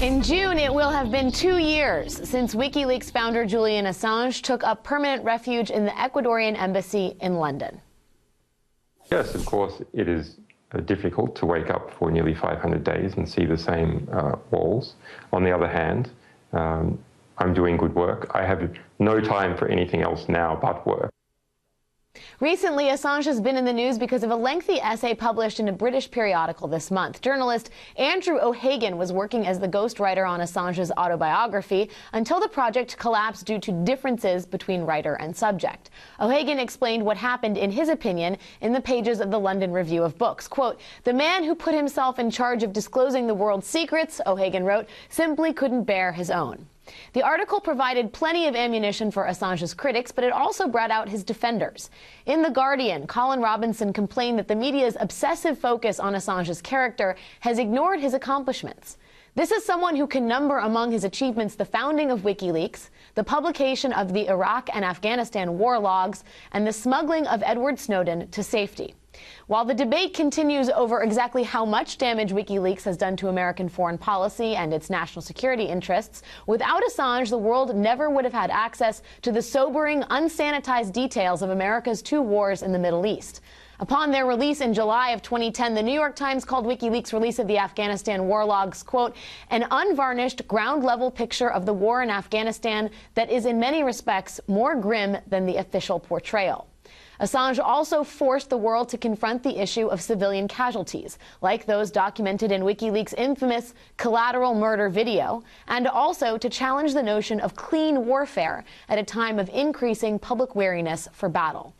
In June, it will have been 2 years since WikiLeaks founder Julian Assange took up permanent refuge in the Ecuadorian embassy in London. Yes, of course, it is difficult to wake up for nearly 500 days and see the same walls. On the other hand, I'm doing good work. I have no time for anything else now but work. Recently, Assange has been in the news because of a lengthy essay published in a British periodical this month. Journalist Andrew O'Hagan was working as the ghostwriter on Assange's autobiography until the project collapsed due to differences between writer and subject. O'Hagan explained what happened, in his opinion, in the pages of the London Review of Books. Quote, "The man who put himself in charge of disclosing the world's secrets," O'Hagan wrote, "simply couldn't bear his own." The article provided plenty of ammunition for Assange's critics, but it also brought out his defenders. In The Guardian, Colin Robinson complained that the media's obsessive focus on Assange's character has ignored his accomplishments. This is someone who can number among his achievements the founding of WikiLeaks, the publication of the Iraq and Afghanistan war logs, and the smuggling of Edward Snowden to safety. While the debate continues over exactly how much damage WikiLeaks has done to American foreign policy and its national security interests, without Assange, the world never would have had access to the sobering, unsanitized details of America's 2 wars in the Middle East. Upon their release in July of 2010, the New York Times called WikiLeaks' release of the Afghanistan war logs, quote, "an unvarnished, ground-level picture of the war in Afghanistan that is in many respects more grim than the official portrayal." Assange also forced the world to confront the issue of civilian casualties, like those documented in WikiLeaks' infamous collateral murder video, and also to challenge the notion of clean warfare at a time of increasing public wariness for battle.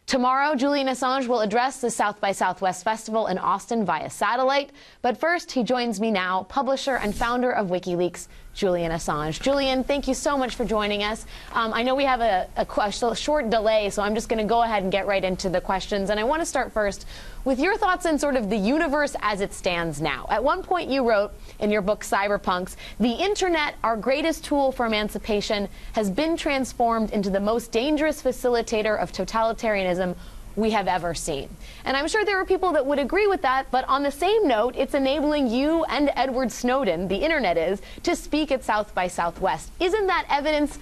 Tomorrow, Julian Assange will address the South by Southwest Festival in Austin via satellite. But first, he joins me now, publisher and founder of WikiLeaks, Julian Assange. Julian, thank you so much for joining us. I know we have a short delay, so I'm just going to go ahead and get right into the questions. And I want to start first with your thoughts on sort of the universe as it stands now. At one point you wrote in your book, Cyberpunks, "The internet, our greatest tool for emancipation, has been transformed into the most dangerous facilitator of totalitarianism we have ever seen." And I'm sure there are people that would agree with that, but on the same note, it's enabling you and Edward Snowden, the internet is, to speak at South by Southwest. Isn't that evidence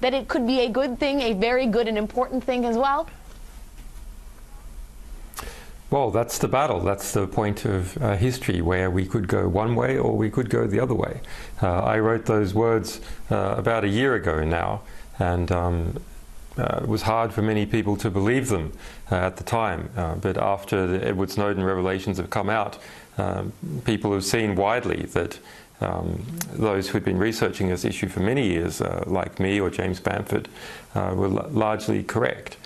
that it could be a good thing, a very good and important thing as well? Well, that's the battle. That's the point of history, where we could go one way or we could go the other way. I wrote those words about a year ago now, and it was hard for many people to believe them at the time. But after the Edward Snowden revelations have come out, people have seen widely that those who'd been researching this issue for many years, like me or James Bamford, were largely correct.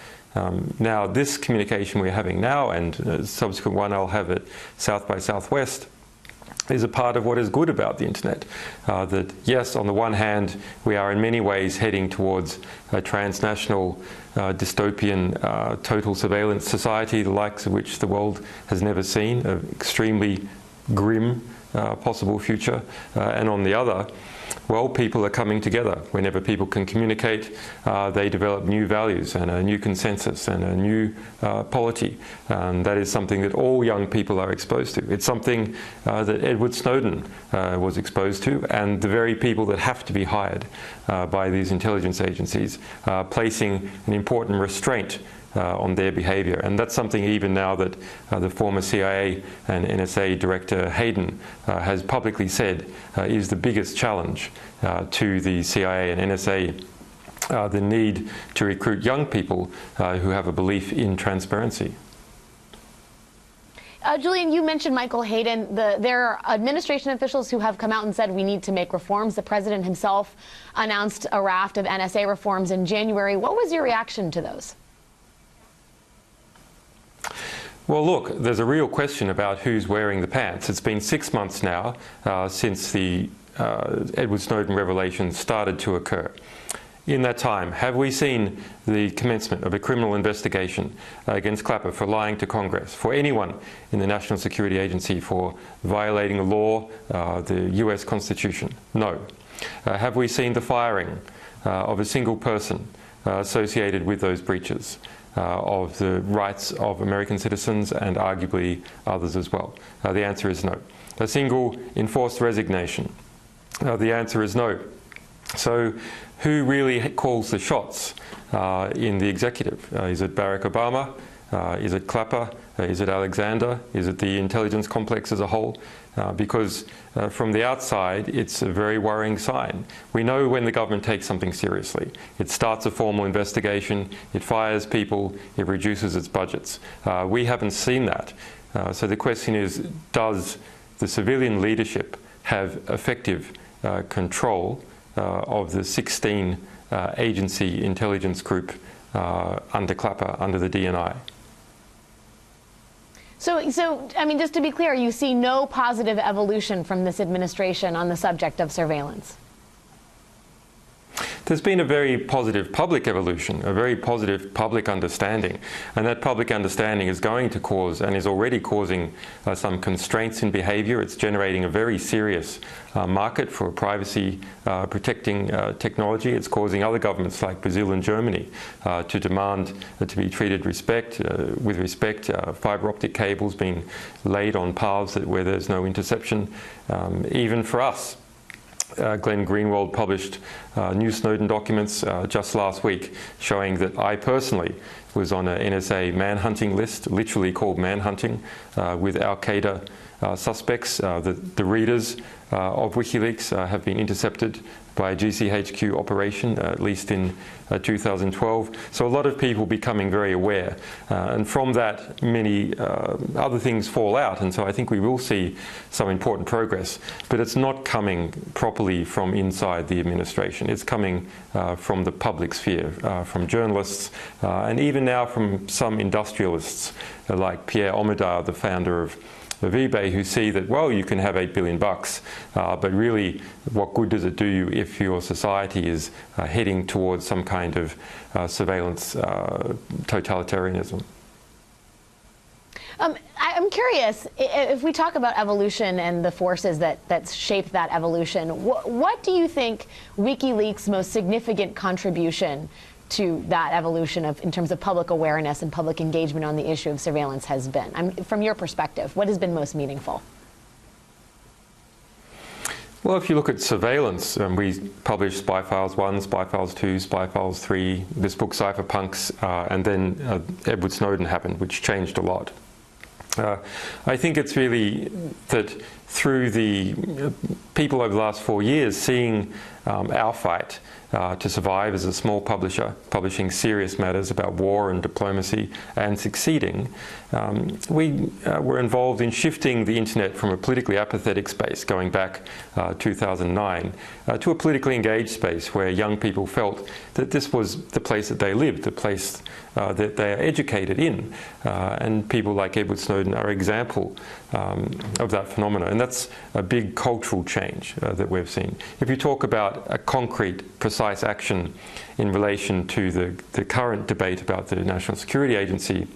Now, this communication we're having now, and a subsequent one I'll have at South by Southwest, is a part of what is good about the internet. That yes, on the one hand, we are in many ways heading towards a transnational, dystopian, total surveillance society, the likes of which the world has never seen, an extremely grim possible future. And on the other, well, people are coming together. Whenever people can communicate, they develop new values and a new consensus and a new polity. That is something that all young people are exposed to. It's something that Edward Snowden was exposed to, and the very people that have to be hired by these intelligence agencies, placing an important restraint on their behavior. And that's something even now that the former CIA and NSA Director Hayden has publicly said is the biggest challenge to the CIA and NSA, the need to recruit young people who have a belief in transparency. Julian, you mentioned Michael Hayden. There are administration officials who have come out and said we need to make reforms. The president himself announced a raft of NSA reforms in January. What was your reaction to those? Well, look, there's a real question about who's wearing the pants. It's been 6 months now since the Edward Snowden revelations started to occur. In that time, have we seen the commencement of a criminal investigation against Clapper for lying to Congress, for anyone in the National Security Agency for violating a law, the US Constitution? No. Have we seen the firing of a single person associated with those breaches of the rights of American citizens and arguably others as well? The answer is no. A single enforced resignation The answer is no. So who really calls the shots in the executive? Is it Barack Obama? Is it Clapper? Is it Alexander? Is it the intelligence complex as a whole? Because from the outside, it's a very worrying sign. We know when the government takes something seriously. It starts a formal investigation, it fires people, it reduces its budgets. We haven't seen that. So the question is, does the civilian leadership have effective control of the 16 agency intelligence group under Clapper, under the DNI? So, I mean, just to be clear, you see no positive evolution from this administration on the subject of surveillance? There's been a very positive public evolution, a very positive public understanding, and that public understanding is going to cause, and is already causing, some constraints in behaviour. It's generating a very serious market for privacy protecting technology. It's causing other governments like Brazil and Germany to demand to be treated with respect, fibre optic cables being laid on paths where there's no interception. Even for us, Glenn Greenwald published new Snowden documents just last week showing that I personally was on an NSA manhunting list, literally called manhunting, with Al-Qaeda suspects. The readers of WikiLeaks have been intercepted by a GCHQ operation, at least in 2012. So a lot of people becoming very aware. And from that, many other things fall out. And so I think we will see some important progress. But it's not coming properly from inside the administration. It's coming from the public sphere, from journalists, and even now from some industrialists like Pierre Omidyar, the founder of eBay, who see that, well, you can have $8 billion, but really, what good does it do you if your society is heading towards some kind of surveillance totalitarianism? I'm curious, if we talk about evolution and the forces that shaped that evolution, what do you think WikiLeaks' most significant contribution to that evolution in terms of public awareness and public engagement on the issue of surveillance has been? From your perspective, what has been most meaningful? Well, if you look at surveillance, we published Spy Files 1, Spy Files 2, Spy Files 3, this book Cypherpunks, and then Edward Snowden happened, which changed a lot. I think it's really that through the people over the last 4 years seeing our fight to survive as a small publisher, publishing serious matters about war and diplomacy, and succeeding, we were involved in shifting the internet from a politically apathetic space, going back 2009, to a politically engaged space where young people felt that this was the place that they lived, the place that they are educated in. And people like Edward Snowden are an example of that phenomenon. And that's a big cultural change that we've seen. If you talk about a concrete, precise action in relation to the current debate about the National Security Agency,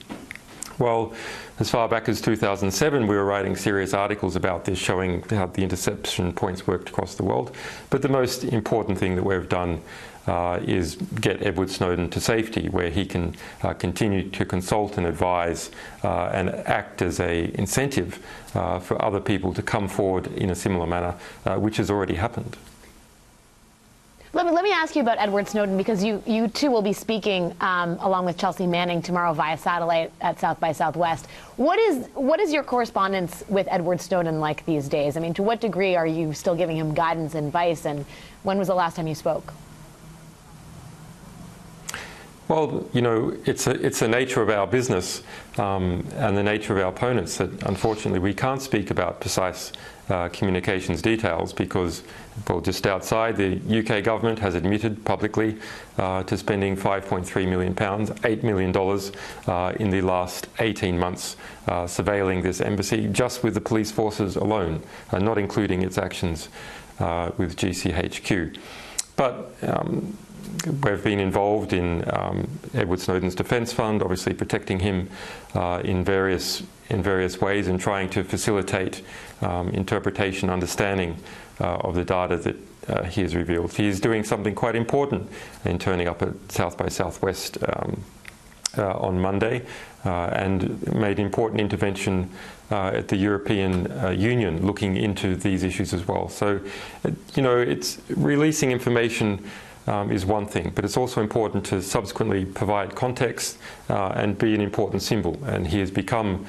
well, as far back as 2007, we were writing serious articles about this, showing how the interception points worked across the world. But the most important thing that we've done is get Edward Snowden to safety, where he can continue to consult and advise and act as an incentive for other people to come forward in a similar manner, which has already happened. Let me ask you about Edward Snowden, because you too will be speaking along with Chelsea Manning tomorrow via satellite at South by Southwest. What is your correspondence with Edward Snowden like these days? I mean, to what degree are you still giving him guidance and advice, and when was the last time you spoke? Well, you know, it's the nature of our business and the nature of our opponents that unfortunately we can't speak about precise communications details because, well, just outside, the UK government has admitted publicly to spending £5.3 million, $8 million in the last 18 months surveilling this embassy, just with the police forces alone, not including its actions with GCHQ. But we've been involved in Edward Snowden's defence fund, obviously protecting him in various ways and trying to facilitate interpretation, understanding of the data that he has revealed. He is doing something quite important in turning up at South by Southwest on Monday and made an important intervention at the European Union looking into these issues as well. So, it's releasing information is one thing, but it's also important to subsequently provide context and be an important symbol. And he has become,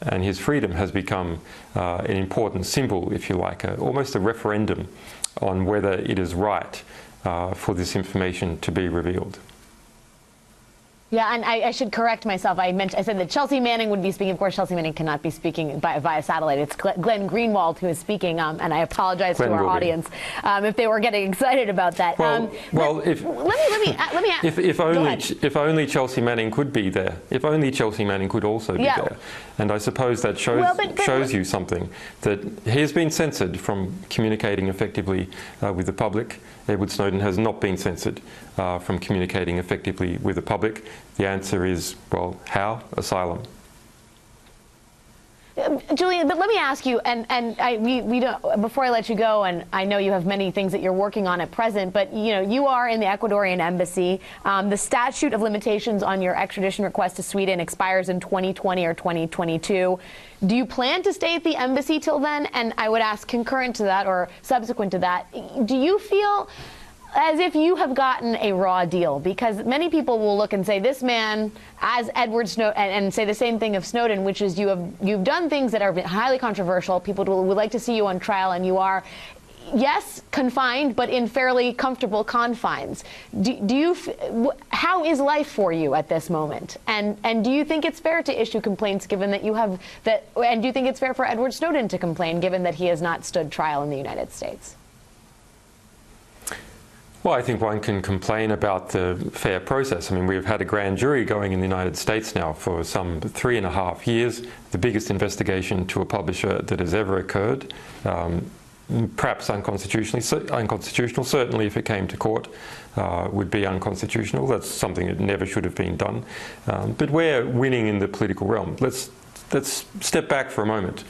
and his freedom has become an important symbol, if you like, almost a referendum on whether it is right for this information to be revealed. Yeah, and I should correct myself. I said that Chelsea Manning would be speaking. Of course, Chelsea Manning cannot be speaking via satellite. It's Glenn Greenwald who is speaking, and I apologize to our audience if they were getting excited about that. If only Chelsea Manning could be there. If only Chelsea Manning could also be there. And I suppose that shows you something, that he has been censored from communicating effectively with the public. Edward Snowden has not been censored from communicating effectively with the public. The answer is, well, how? Asylum. Julian, but let me ask you, we don't, before I let you go, and I know you have many things that you're working on at present, but you are in the Ecuadorian embassy. The statute of limitations on your extradition request to Sweden expires in 2020 or 2022. Do you plan to stay at the embassy till then? And I would ask, concurrent to that or subsequent to that, do you feel as if you have gotten a raw deal? Because many people will look and say, this man, as Edward Snowden, and say the same thing of Snowden, which is you've done things that are highly controversial. People would like to see you on trial, and you are, yes, confined, but in fairly comfortable confines. How is life for you at this moment? And do you think it's fair to issue complaints given that you have that? And do you think it's fair for Edward Snowden to complain given that he has not stood trial in the United States? Well, I think one can complain about the fair process. I mean, we've had a grand jury going in the United States now for some 3.5 years, the biggest investigation to a publisher that has ever occurred. Perhaps unconstitutional, certainly if it came to court, would be unconstitutional. That's something that never should have been done. But we're winning in the political realm. Let's step back for a moment.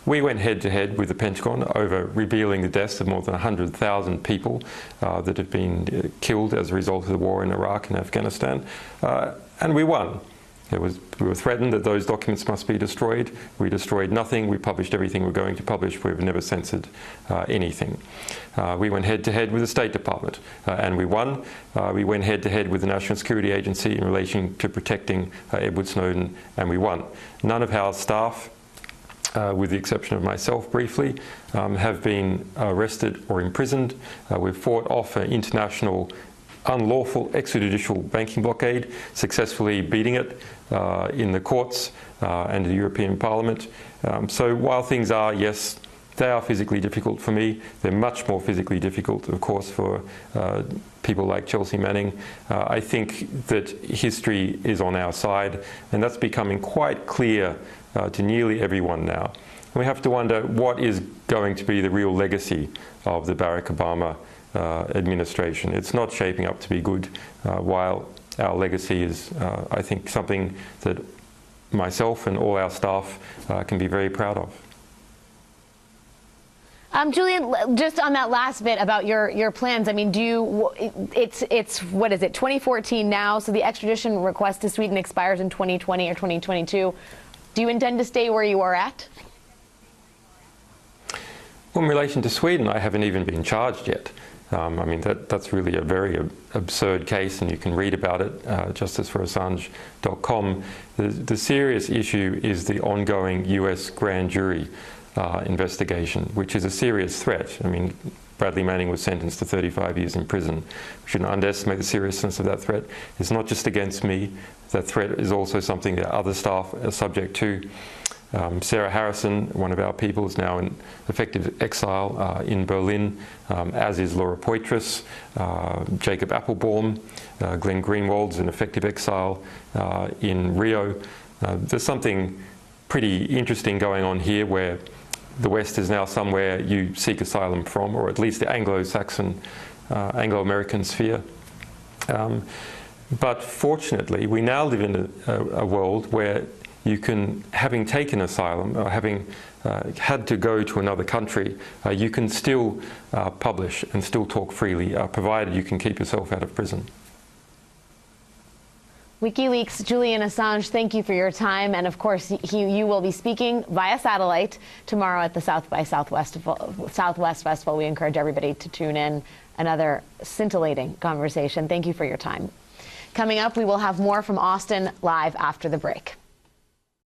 We went head-to-head with the Pentagon over revealing the deaths of more than 100,000 people that have been killed as a result of the war in Iraq and Afghanistan, and we won. We were threatened that those documents must be destroyed. We destroyed nothing. We published everything we're going to publish. We've never censored anything. We went head-to-head with the State Department, and we won. We went head-to-head with the National Security Agency in relation to protecting Edward Snowden, and we won. None of our staff, with the exception of myself briefly, have been arrested or imprisoned. We've fought off an international unlawful extrajudicial banking blockade, successfully beating it in the courts and the European Parliament. So while things are, yes, they are physically difficult for me, they're much more physically difficult, of course, for people like Chelsea Manning. I think that history is on our side, and that's becoming quite clear to nearly everyone now. And we have to wonder what is going to be the real legacy of the Barack Obama administration. It's not shaping up to be good, while our legacy is, I think, something that myself and all our staff can be very proud of. Julian, just on that last bit about your plans, I mean, it's what is it, 2014 now, so the extradition request to Sweden expires in 2020 or 2022. Do you intend to stay where you are at? Well, in relation to Sweden, I haven't even been charged yet. I mean, that's really a very absurd case, and you can read about it, justiceforassange.com. The serious issue is the ongoing US grand jury investigation, which is a serious threat. I mean, Bradley Manning was sentenced to 35 years in prison. We shouldn't underestimate the seriousness of that threat. It's not just against me. That threat is also something that other staff are subject to. Sarah Harrison, one of our people, is now in effective exile in Berlin, as is Laura Poitras, Jacob Appelbaum, Glenn Greenwald's in effective exile in Rio. There's something pretty interesting going on here where the West is now somewhere you seek asylum from, or at least the Anglo-Saxon, Anglo-American sphere. But fortunately, we now live in a world where you can, having taken asylum, or having had to go to another country, you can still publish and still talk freely, provided you can keep yourself out of prison. WikiLeaks' Julian Assange, thank you for your time. And of course, you will be speaking via satellite tomorrow at the South by Southwest Festival. We encourage everybody to tune in. Another scintillating conversation. Thank you for your time. Coming up, we will have more from Austin live after the break.